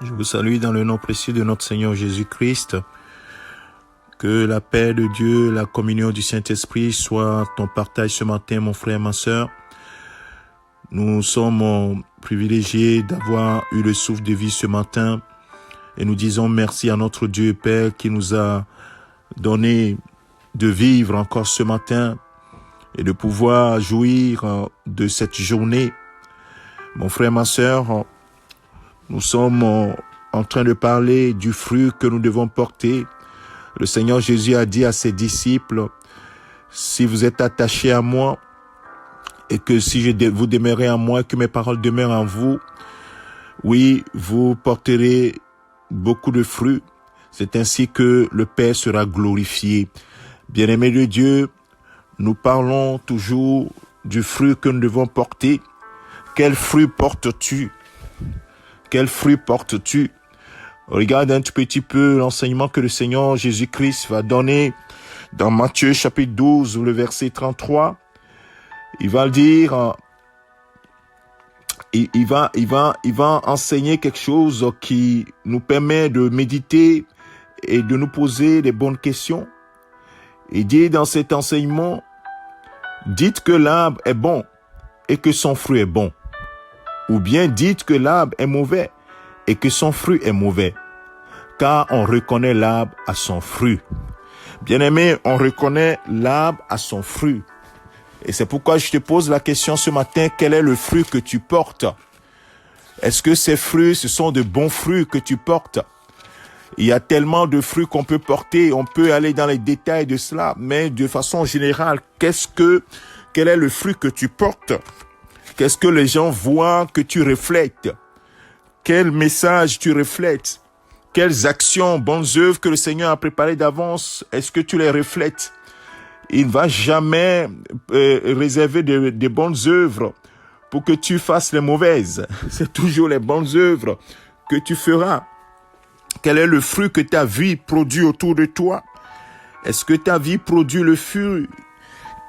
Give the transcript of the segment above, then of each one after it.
Je vous salue dans le nom précieux de notre Seigneur Jésus-Christ. Que la paix de Dieu, la communion du Saint-Esprit soit ton partage ce matin, mon frère, ma sœur. Nous sommes privilégiés d'avoir eu le souffle de vie ce matin et nous disons merci à notre Dieu et Père qui nous a donné de vivre encore ce matin et de pouvoir jouir de cette journée. Mon frère, ma sœur, nous sommes en train de parler du fruit que nous devons porter. Le Seigneur Jésus a dit à ses disciples, si vous êtes attachés à moi et que si vous demeurez en moi, que mes paroles demeurent en vous, oui, vous porterez beaucoup de fruits. C'est ainsi que le Père sera glorifié. Bien-aimés de Dieu, nous parlons toujours du fruit que nous devons porter. Quel fruit portes-tu? Quel fruit portes-tu? Regarde un tout petit peu l'enseignement que le Seigneur Jésus-Christ va donner dans Matthieu chapitre 12, le verset 33. Il va dire, il va enseigner quelque chose qui nous permet de méditer et de nous poser des bonnes questions. Il dit dans cet enseignement, dites que l'arbre est bon et que son fruit est bon. Ou bien dites que l'arbre est mauvais et que son fruit est mauvais. Car on reconnaît l'arbre à son fruit. Bien-aimé, on reconnaît l'arbre à son fruit. Et c'est pourquoi je te pose la question ce matin, quel est le fruit que tu portes? Est-ce que ces fruits, ce sont de bons fruits que tu portes? Il y a tellement de fruits qu'on peut porter, on peut aller dans les détails de cela, mais de façon générale, quel est le fruit que tu portes? Qu'est-ce que les gens voient que tu reflètes? Quel message tu reflètes? Quelles actions, bonnes œuvres que le Seigneur a préparées d'avance, est-ce que tu les reflètes? Il ne va jamais réserver des bonnes œuvres pour que tu fasses les mauvaises. C'est toujours les bonnes œuvres que tu feras. Quel est le fruit que ta vie produit autour de toi? Est-ce que ta vie produit le fruit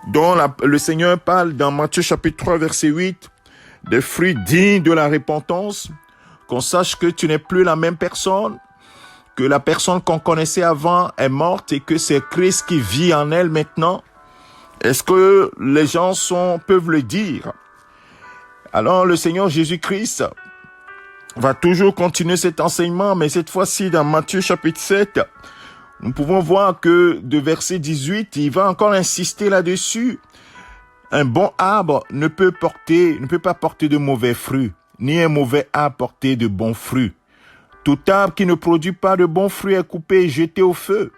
dont le Seigneur parle dans Matthieu chapitre 3 verset 8, des fruits dignes de la repentance, qu'on sache que tu n'es plus la même personne, que la personne qu'on connaissait avant est morte et que c'est Christ qui vit en elle maintenant? Est-ce que les gens peuvent le dire? Alors le Seigneur Jésus-Christ va toujours continuer cet enseignement, mais cette fois-ci dans Matthieu chapitre 7, nous pouvons voir que de verset 18, il va encore insister là-dessus. Un bon arbre ne peut pas porter de mauvais fruits, ni un mauvais arbre porter de bons fruits. Tout arbre qui ne produit pas de bons fruits est coupé et jeté au feu.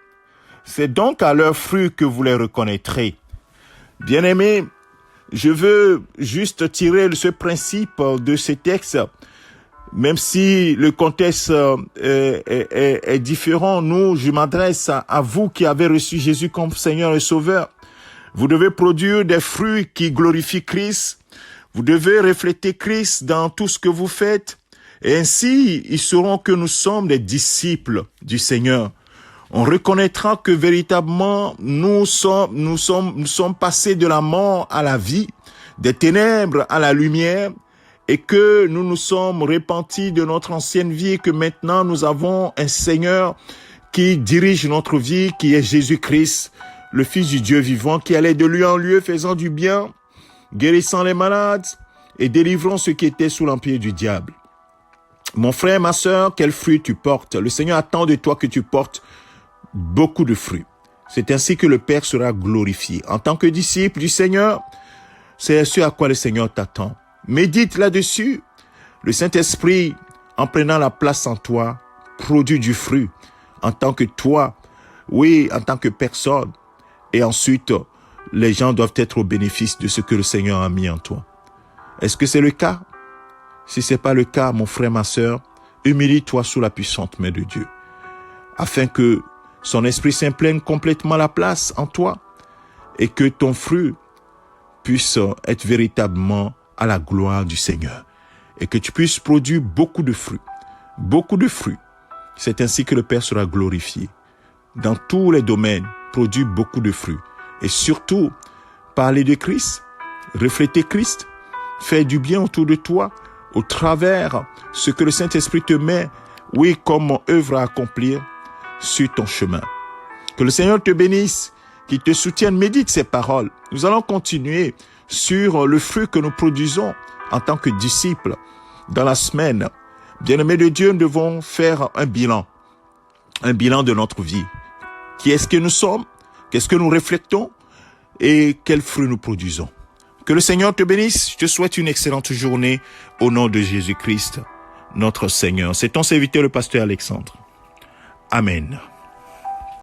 C'est donc à leurs fruits que vous les reconnaîtrez. Bien-aimés, je veux juste tirer ce principe de ce texte. Même si le contexte est différent, je m'adresse à vous qui avez reçu Jésus comme Seigneur et Sauveur. Vous devez produire des fruits qui glorifient Christ. Vous devez refléter Christ dans tout ce que vous faites. Et ainsi, ils sauront que nous sommes des disciples du Seigneur. On reconnaîtra que véritablement, nous sommes passés de la mort à la vie, des ténèbres à la lumière, et que nous nous sommes repentis de notre ancienne vie et que maintenant nous avons un Seigneur qui dirige notre vie, qui est Jésus-Christ, le Fils du Dieu vivant, qui allait de lieu en lieu faisant du bien, guérissant les malades et délivrant ceux qui étaient sous l'empire du diable. Mon frère, ma sœur, quel fruit tu portes? Le Seigneur attend de toi que tu portes beaucoup de fruits. C'est ainsi que le Père sera glorifié. En tant que disciple du Seigneur, c'est ce à quoi le Seigneur t'attend. Médite là-dessus. Le Saint-Esprit, en prenant la place en toi, produit du fruit en tant que toi, oui, en tant que personne. Et ensuite, les gens doivent être au bénéfice de ce que le Seigneur a mis en toi. Est-ce que c'est le cas? Si ce n'est pas le cas, mon frère, ma sœur, humilie-toi sous la puissante main de Dieu, afin que son Esprit Saint prenne complètement la place en toi et que ton fruit puisse être véritablement à la gloire du Seigneur et que tu puisses produire beaucoup de fruits. Beaucoup de fruits. C'est ainsi que le Père sera glorifié. Dans tous les domaines, produis beaucoup de fruits. Et surtout, parler de Christ, refléter Christ, faire du bien autour de toi, au travers ce que le Saint-Esprit te met oui, comme œuvre à accomplir sur ton chemin. Que le Seigneur te bénisse, qu'il te soutienne, médite ces paroles. Nous allons continuer sur le fruit que nous produisons en tant que disciples dans la semaine. Bien-aimés de Dieu, nous devons faire un bilan de notre vie. Qui est-ce que nous sommes? Qu'est-ce que nous reflétons? Et quels fruits nous produisons? Que le Seigneur te bénisse. Je te souhaite une excellente journée au nom de Jésus-Christ, notre Seigneur. C'est ton serviteur, le pasteur Alexandre. Amen.